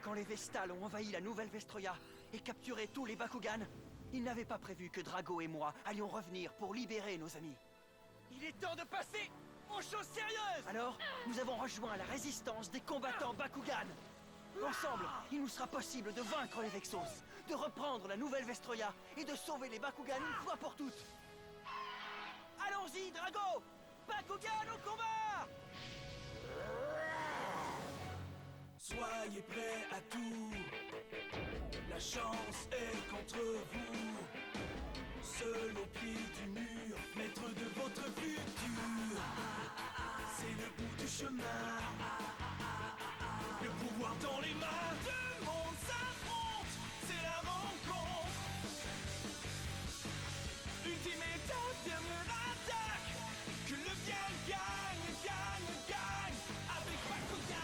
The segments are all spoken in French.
Quand les Vestals ont envahi la nouvelle Vestroia et capturé tous les Bakugan, ils n'avaient pas prévu que Drago et moi allions revenir pour libérer nos amis. Il est temps de passer aux choses sérieuses! Alors, nous avons rejoint la résistance des combattants Bakugan. Ensemble, il nous sera possible de vaincre les Vexos, de reprendre la nouvelle Vestroia et de sauver les Bakugan une fois pour toutes. Allons-y, Drago! Bakugan au combat! Soyez prêts à tout. La chance est contre vous. Seul au pied du mur, maître de votre futur. C'est le bout du chemin. Le pouvoir dans les mains. Deux mondes s'affrontent. C'est la rencontre. Ultime étape, dernière attaque. Que le bien gagne, gagne, gagne. Avec Bakugan.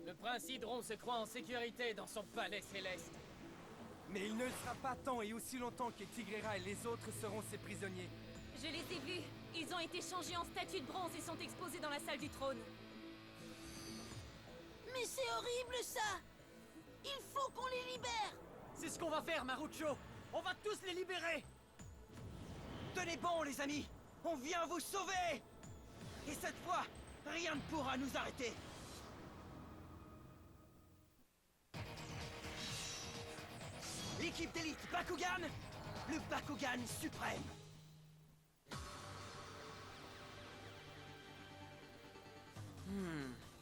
Le prince Hydron se croit en sécurité dans son palais céleste. Mais il ne le sera pas tant et aussi longtemps que Tigrera et les autres seront ses prisonniers. Je les ai vus. Ils ont été changés en statues de bronze et sont exposés dans la salle du trône. Mais c'est horrible ça! Il faut qu'on les libère! C'est ce qu'on va faire, Marucho! On va tous les libérer! Tenez bon, les amis! On vient vous sauver! Et cette fois, rien ne pourra nous arrêter! L'équipe d'élite Bakugan, le Bakugan suprême!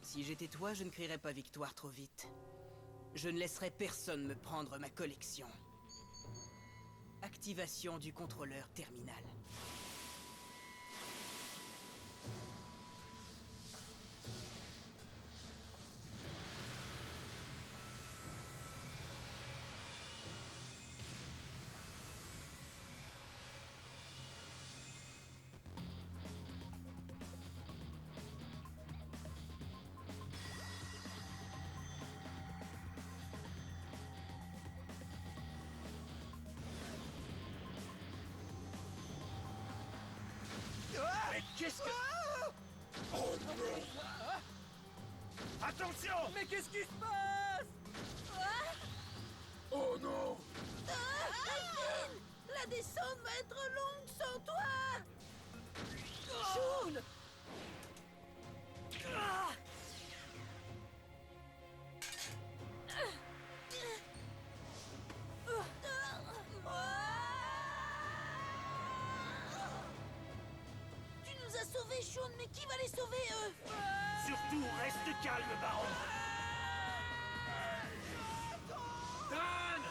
Si j'étais toi, je ne crierais pas victoire trop vite. Je ne laisserais personne me prendre ma collection. Activation du contrôleur terminal. Mais qu'est-ce que... Attention! Mais qu'est-ce qui se passe? Oh non! Alvin! La descente va être longue sans toi! Shun! Tu nous as sauvés, Shun, mais qui va les sauver, eux? Surtout, reste calme, Baron! Dan!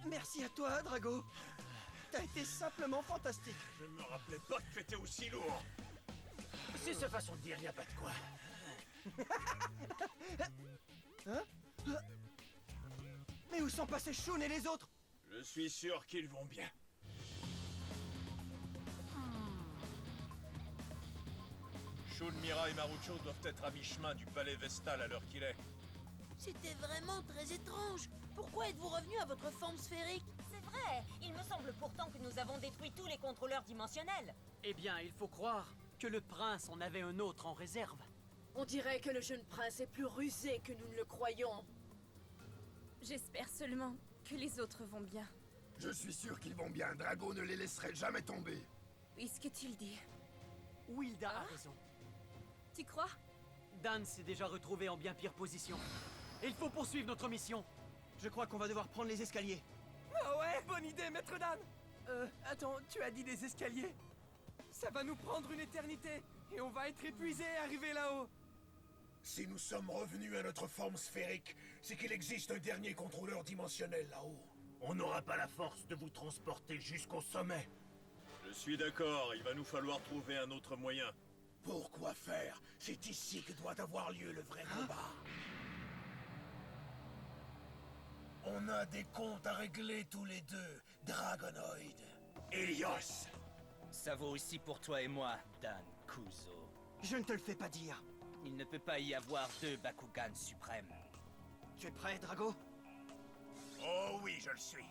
Merci à toi, Drago! T'as été simplement fantastique! Je ne me rappelais pas que t'étais aussi lourd. C'est sa façon de dire, y a pas de quoi. Mais où sont passés Shun et les autres? Je suis sûr qu'ils vont bien. Shun, Mira et Marucho doivent être à mi-chemin du palais Vestal à l'heure qu'il est. C'était vraiment très étrange. Pourquoi êtes-vous revenu à votre forme sphérique? C'est vrai. Il me semble pourtant que nous avons détruit tous les contrôleurs dimensionnels. Eh bien, il faut croire que le prince en avait un autre en réserve. On dirait que le jeune prince est plus rusé que nous ne le croyons. J'espère seulement que les autres vont bien. Je suis sûr qu'ils vont bien. Drago ne les laisserait jamais tomber. Puisque tu le dis. Wilda a raison. Tu crois? Dan s'est déjà retrouvé en bien pire position. Il faut poursuivre notre mission. Je crois qu'on va devoir prendre les escaliers. Ah ouais, bonne idée, maître Dan! Attends, tu as dit des escaliers? Ça va nous prendre une éternité, et on va être épuisés arriver là-haut. Si nous sommes revenus à notre forme sphérique, c'est qu'il existe un dernier contrôleur dimensionnel là-haut. On n'aura pas la force de vous transporter jusqu'au sommet. Je suis d'accord, il va nous falloir trouver un autre moyen. Pourquoi faire? C'est ici que doit avoir lieu le vrai combat. On a des comptes à régler tous les deux, Dragonoid. Helios! Ça vaut aussi pour toi et moi, Dan Kuzo. Je ne te le fais pas dire. Il ne peut pas y avoir deux Bakugan suprêmes. Tu es prêt, Drago? Oh oui, je le suis.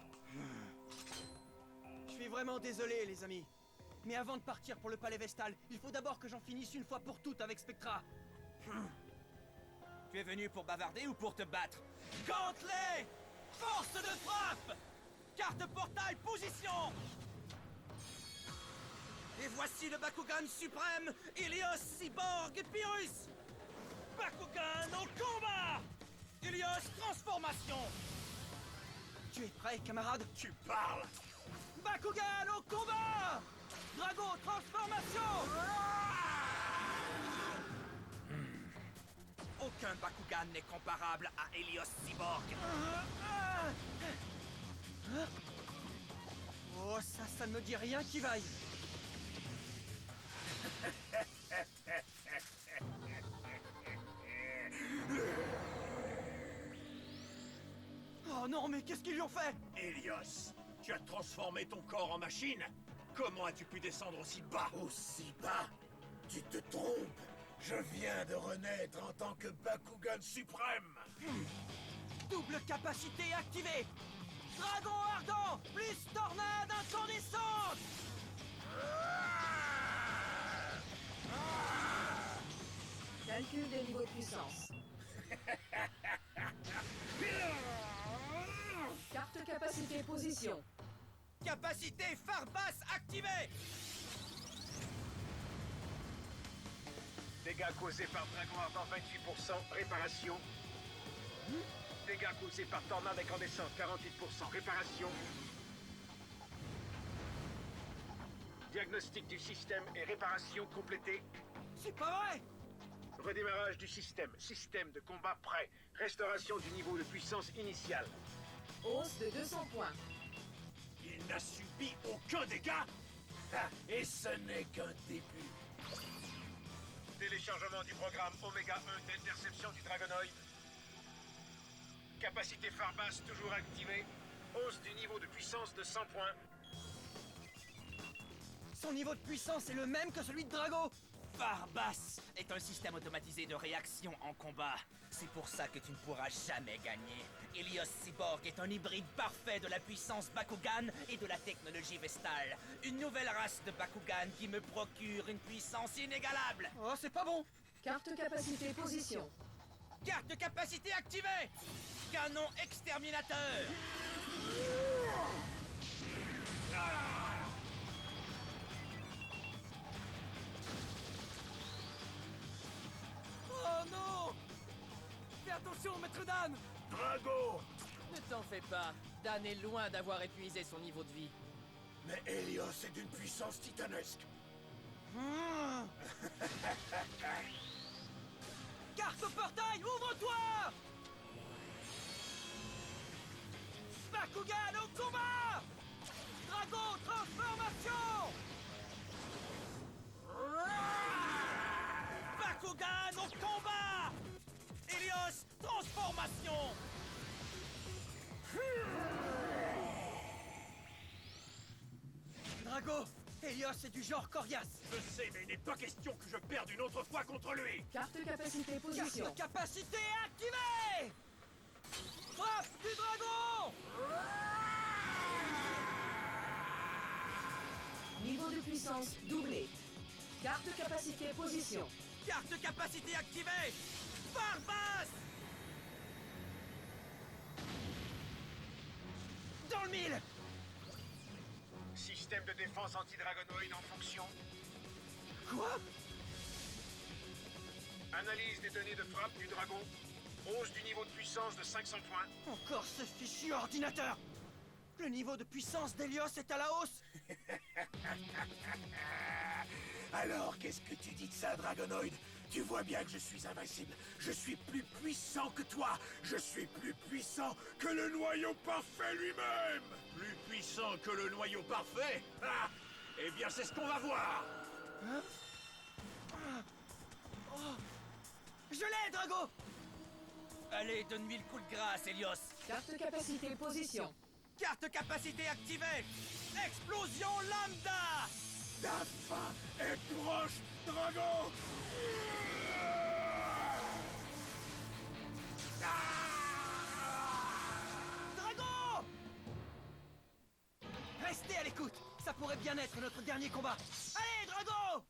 Je suis vraiment désolé, les amis. Mais avant de partir pour le palais Vestal, il faut d'abord que j'en finisse une fois pour toutes avec Spectra. Tu es venu pour bavarder ou pour te battre? Gantelet! Force de frappe! Carte portail, position! Et voici le Bakugan suprême, Helios, Cyborg et Pyrrhus! Bakugan au combat! Helios, transformation! Tu es prêt, camarade? Tu parles! Bakugan au combat! Drago, transformation! Aucun Bakugan n'est comparable à Helios Cyborg. Oh, ça ne me dit rien qui vaille. Oh non, mais qu'est-ce qu'ils lui ont fait? Helios, tu as transformé ton corps en machine? Comment as-tu pu descendre aussi bas? Aussi bas? Tu te trompes. Je viens de renaître en tant que Bakugan suprême. Double capacité activée! Dragon ardent, plus tornade incandescente! Calcul des niveaux de puissance. Carte capacité position. Capacité phare basse activée! Dégâts causés par Dragon Ardent 28%, réparation. Dégâts causés par Tornade incandescente 48%, réparation. Diagnostic du système et réparation complétée. C'est pas vrai! Redémarrage du système. Système de combat prêt. Restauration du niveau de puissance initial. Hausse de 200 points. Il n'a subi aucun dégât. Ah, et ce n'est qu'un début. Téléchargement du programme Oméga 1 d'interception du Dragonoid. Capacité phare basse toujours activée. Hausse du niveau de puissance de 100 points. Son niveau de puissance est le même que celui de Drago! Phare-Basse est un système automatisé de réaction en combat. C'est pour ça que tu ne pourras jamais gagner. Helios Cyborg est un hybride parfait de la puissance Bakugan et de la technologie Vestal. Une nouvelle race de Bakugan qui me procure une puissance inégalable. Oh, c'est pas bon! Carte capacité position. Carte de capacité activée! Canon exterminateur! Oh non! Fais attention, maître Dan! Drago! Ne t'en fais pas. Dan est loin d'avoir épuisé son niveau de vie. Mais Helios est d'une puissance titanesque. Carte au portail, ouvre-toi! Bakugan au combat! Drago, transformation! Bakugan au combat! Helios, transformation! Drago, Helios est du genre coriace. Je sais, mais il n'est pas question que je perde une autre fois contre lui. Carte capacité position. Carte capacité activée! Frappe du dragon! Niveau de puissance doublé. Carte capacité position. Carte de capacité activée! Phare basse! Dans le mille! Système de défense anti-dragonoïde en fonction. Quoi? Analyse des données de frappe du dragon. Hausse du niveau de puissance de 500 points. Encore ce fichu ordinateur! Le niveau de puissance d'Helios est à la hausse! Alors, qu'est-ce que tu dis de ça, Dragonoid? Tu vois bien que je suis invincible. Je suis plus puissant que toi. Je suis plus puissant que le noyau parfait lui-même. Plus puissant que le noyau parfait? Ah! Eh bien, c'est ce qu'on va voir. Je l'ai, Drago! Allez, donne-lui le coup de grâce, Helios. Carte capacité position. Carte capacité activée. Explosion lambda. La fin est proche, Drago! Drago! Restez à l'écoute! Ça pourrait bien être notre dernier combat! Allez, Drago!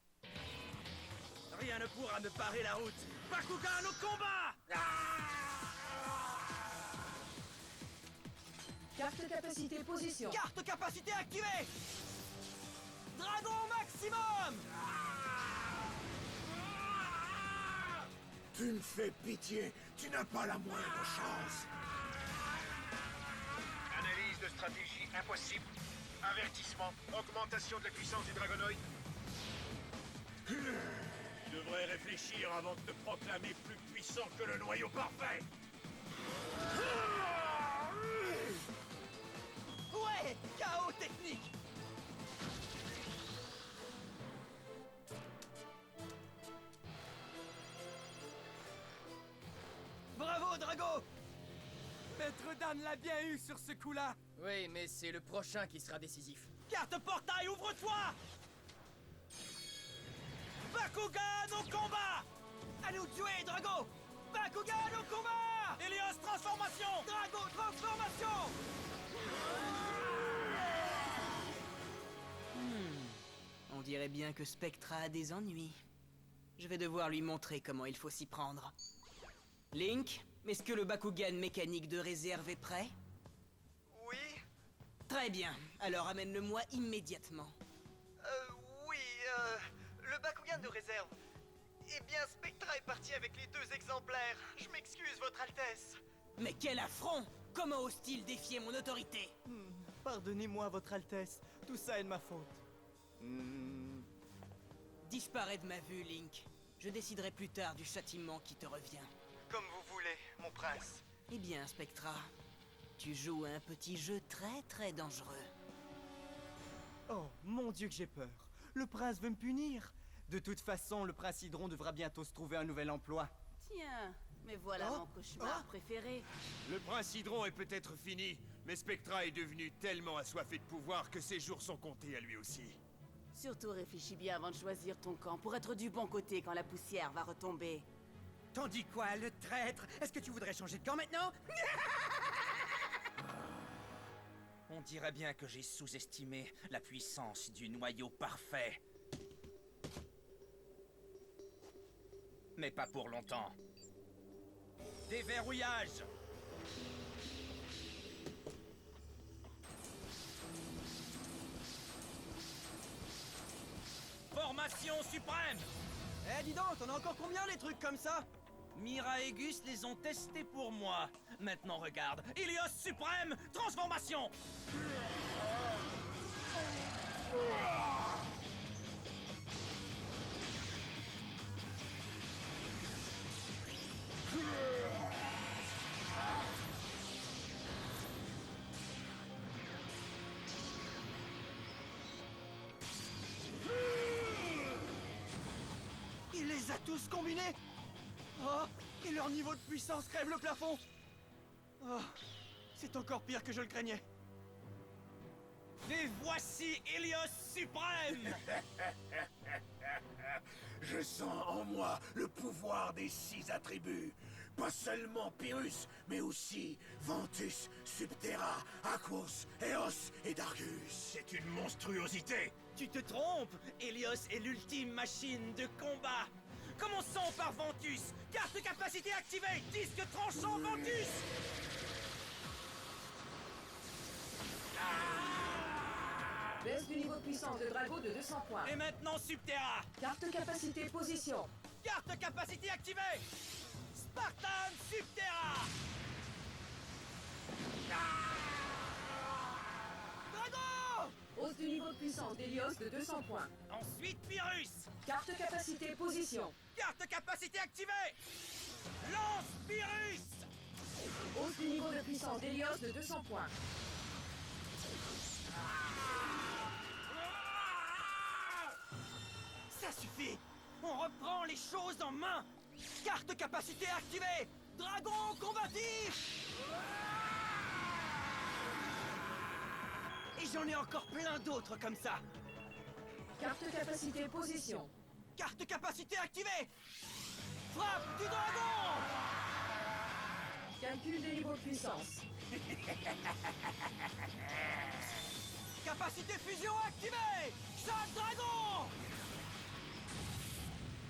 Rien ne pourra me parer la route. Bakugan au combat! Carte capacité position. Carte capacité activée! Dragon maximum! Tu me fais pitié, tu n'as pas la moindre chance. Analyse de stratégie impossible. Avertissement. Augmentation de la puissance du Dragonoid. Tu devrais réfléchir avant de te proclamer plus puissant que le noyau parfait. Ouais! Chaos technique! Bravo, Drago! Maître Dan l'a bien eu sur ce coup-là. Oui, mais c'est le prochain qui sera décisif. Carte portail, ouvre-toi! Bakugan au combat! À nous de jouer, Drago! Bakugan au combat! Helios transformation! Drago transformation! On dirait bien que Spectra a des ennuis. Je vais devoir lui montrer comment il faut s'y prendre. Link, est-ce que le Bakugan mécanique de réserve est prêt? Oui, Très bien, alors amène-le-moi immédiatement. oui, le Bakugan de réserve. Eh bien, Spectra est parti avec les 2 exemplaires. Je m'excuse, Votre Altesse. Mais quel affront! Comment ose-t-il défier mon autorité? Pardonnez-moi, Votre Altesse. Tout ça est de ma faute. Disparais de ma vue, Link. Je déciderai plus tard du châtiment qui te revient. Comme vous voulez, mon prince. Eh bien, Spectra, tu joues à un petit jeu très dangereux. Oh, mon Dieu que j'ai peur. Le prince veut me punir. De toute façon, le prince Hydron devra bientôt se trouver un nouvel emploi. Tiens, mais voilà mon cauchemar préféré. Le prince Hydron est peut-être fini, mais Spectra est devenu tellement assoiffé de pouvoir que ses jours sont comptés à lui aussi. Surtout réfléchis bien avant de choisir ton camp pour être du bon côté quand la poussière va retomber. T'en dis quoi, le traître? Est-ce que tu voudrais changer de camp maintenant? On dirait bien que j'ai sous-estimé la puissance du noyau parfait. Mais pas pour longtemps. Déverrouillage! Formation suprême! Eh, dis donc, t'en as encore combien les trucs comme ça? Mira et Gus les ont testés pour moi. Maintenant regarde, Helios suprême, transformation! Il les a tous combinés? Oh, et leur niveau de puissance crève le plafond. Oh, c'est encore pire que je le craignais. Et voici Helios suprême! Je sens en moi le pouvoir des 6 attributs. Pas seulement Pyrrhus, mais aussi Ventus, Subterra, Aquos, Eos et Dargus. C'est une monstruosité. Tu te trompes! Helios est l'ultime machine de combat! Commençons par Ventus! Carte capacité activée! Disque tranchant Ventus! Baisse du niveau de puissance de Drago de 200 points. Et maintenant Subterra! Carte capacité position. Carte capacité activée! Spartan Subterra! Drago! Hausse du niveau de puissance d'Helios de 200 points. Ensuite Pyrrhus! Carte capacité position. Carte capacité activée! Lance Pyrrhus! Hausse du niveau de puissance d'Helios de 200 points. Ça suffit! On reprend les choses en main. Carte capacité activée. Dragon combatif. Et j'en ai encore plein d'autres comme ça. Carte capacité position. Carte capacité activée. Frappe du dragon. Calcul des niveaux de puissance. Capacité fusion activée. Chaque dragon.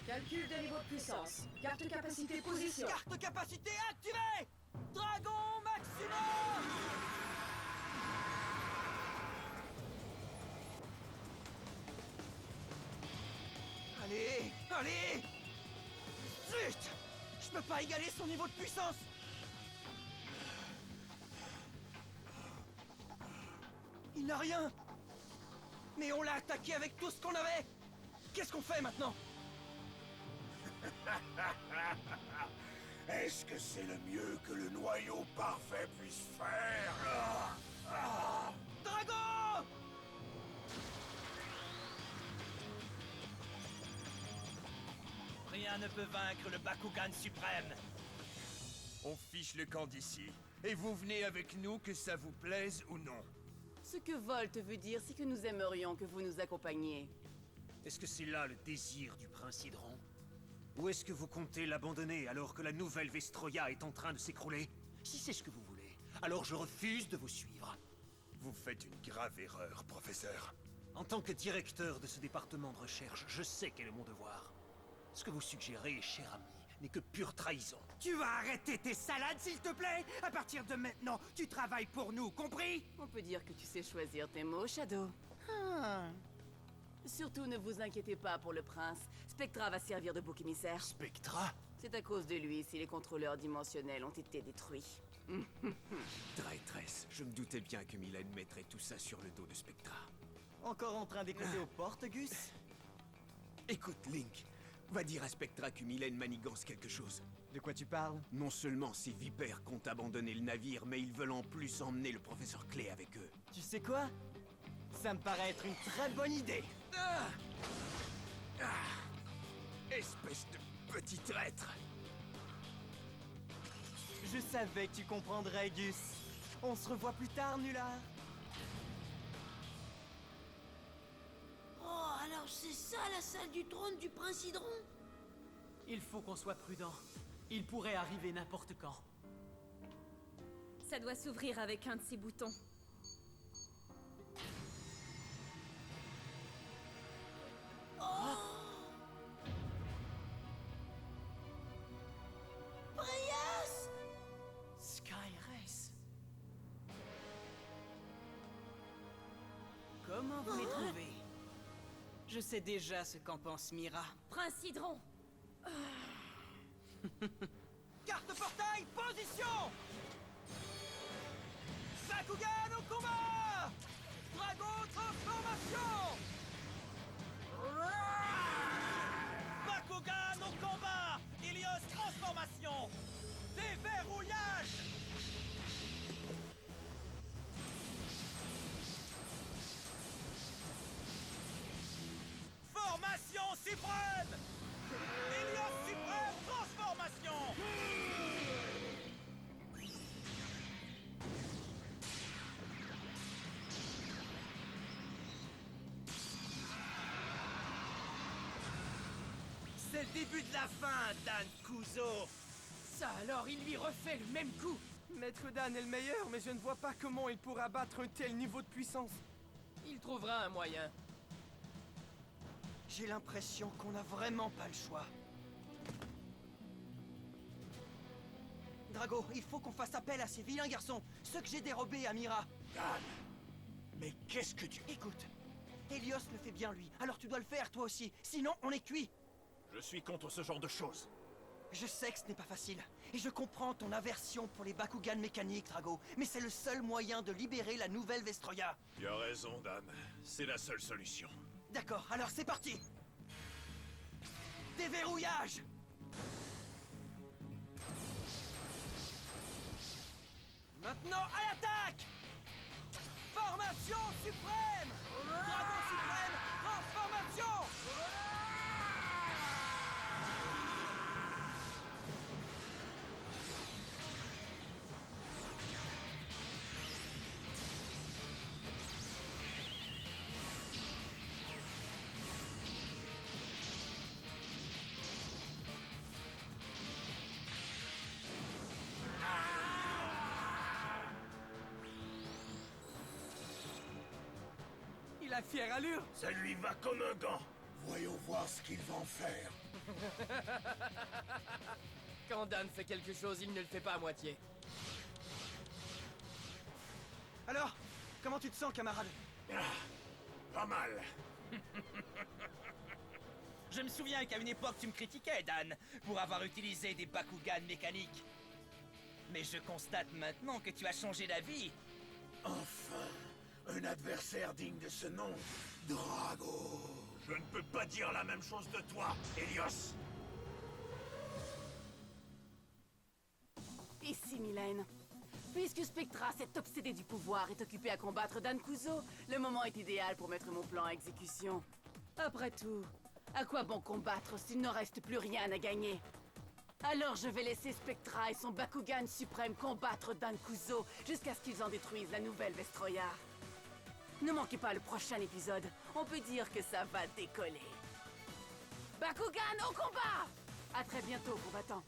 Calcul des niveaux de puissance. Carte capacité position. Carte capacité activée. Dragon maximum. Allez, allez. Zut. Je peux pas égaler son niveau de puissance. Il n'a rien. Mais on l'a attaqué avec tout ce qu'on avait. Qu'est-ce qu'on fait maintenant? Est-ce que c'est le mieux que le noyau parfait puisse faire? Dragon! Rien ne peut vaincre le Bakugan suprême. On fiche le camp d'ici. Et vous venez avec nous, que ça vous plaise ou non. Ce que Volt veut dire, c'est que nous aimerions que vous nous accompagniez. Est-ce que c'est là le désir du prince Hydron? Ou est-ce que vous comptez l'abandonner alors que la nouvelle Vestroia est en train de s'écrouler? Si c'est ce que vous voulez, alors je refuse de vous suivre. Vous faites une grave erreur, professeur. En tant que directeur de ce département de recherche, je sais quel est mon devoir. Ce que vous suggérez, cher ami, n'est que pure trahison. Tu vas arrêter tes salades, s'il te plaît? À partir de maintenant, tu travailles pour nous, compris? On peut dire que tu sais choisir tes mots, Shadow. Surtout, ne vous inquiétez pas pour le prince. Spectra va servir de bouc émissaire. Spectra? C'est à cause de lui si les contrôleurs dimensionnels ont été détruits. Traîtresse, je me doutais bien que Mylène mettrait tout ça sur le dos de Spectra. Encore en train d'écouter aux portes, Gus? Écoute, Link, va dire à Spectra que Mylène manigance quelque chose. De quoi tu parles? Non seulement ces vipères comptent abandonner le navire, mais ils veulent en plus emmener le professeur Clé avec eux. Tu sais quoi? Ça me paraît être une très bonne idée. Espèce de petit traître! Je savais que tu comprendrais, Gus. On se revoit plus tard, Nulard. Oh, alors c'est ça la salle du trône du prince Hydron? Il faut qu'on soit prudent. Il pourrait arriver n'importe quand. Ça doit s'ouvrir avec un de ces boutons. Breyas! Sky Race. Comment vous les trouvez? Je sais déjà ce qu'en pense Mira. Prince Hydron! Carte portail, position! Bakugan au combat! Dragon transformation! Bakugan au combat! Helios transformation! Déverrouillage! Formation suprême! Helios suprême transformation! C'est le début de la fin, Dan Kuzo! Ça alors, il lui refait le même coup! Maître Dan est le meilleur, mais je ne vois pas comment il pourra battre un tel niveau de puissance. Il trouvera un moyen. J'ai l'impression qu'on n'a vraiment pas le choix. Drago, il faut qu'on fasse appel à ces vilains garçons, ceux que j'ai dérobés à Mira. Dan! Mais qu'est-ce que tu... Écoute, Helios le fait bien lui, alors tu dois le faire toi aussi, sinon on est cuit. Je suis contre ce genre de choses. Je sais que ce n'est pas facile, et je comprends ton aversion pour les Bakugan mécaniques, Drago, mais c'est le seul moyen de libérer la nouvelle Vestroia. Tu as raison, Dan. C'est la seule solution. D'accord, alors c'est parti! Déverrouillage! Maintenant, à l'attaque! Formation suprême! Dragon suprême, transformation! la fière allure. Ça lui va comme un gant. Voyons voir ce qu'il va en faire. Quand Dan fait quelque chose, il ne le fait pas à moitié. Alors, comment tu te sens, camarade? Pas mal. Je me souviens qu'à une époque, tu me critiquais, Dan, pour avoir utilisé des Bakugan mécaniques. Mais je constate maintenant que tu as changé d'avis. Enfin, un adversaire digne de ce nom, Drago. Je ne peux pas dire la même chose de toi, Helios. Ici, Mylène. Puisque Spectra, cet obsédé du pouvoir, est occupé à combattre Dan Kuzo, le moment est idéal pour mettre mon plan à exécution. Après tout, à quoi bon combattre s'il ne reste plus rien à gagner? Alors je vais laisser Spectra et son Bakugan suprême combattre Dan Kuzo jusqu'à ce qu'ils en détruisent la nouvelle Vestroya. Ne manquez pas le prochain épisode, on peut dire que ça va décoller. Bakugan au combat! À très bientôt, combattants.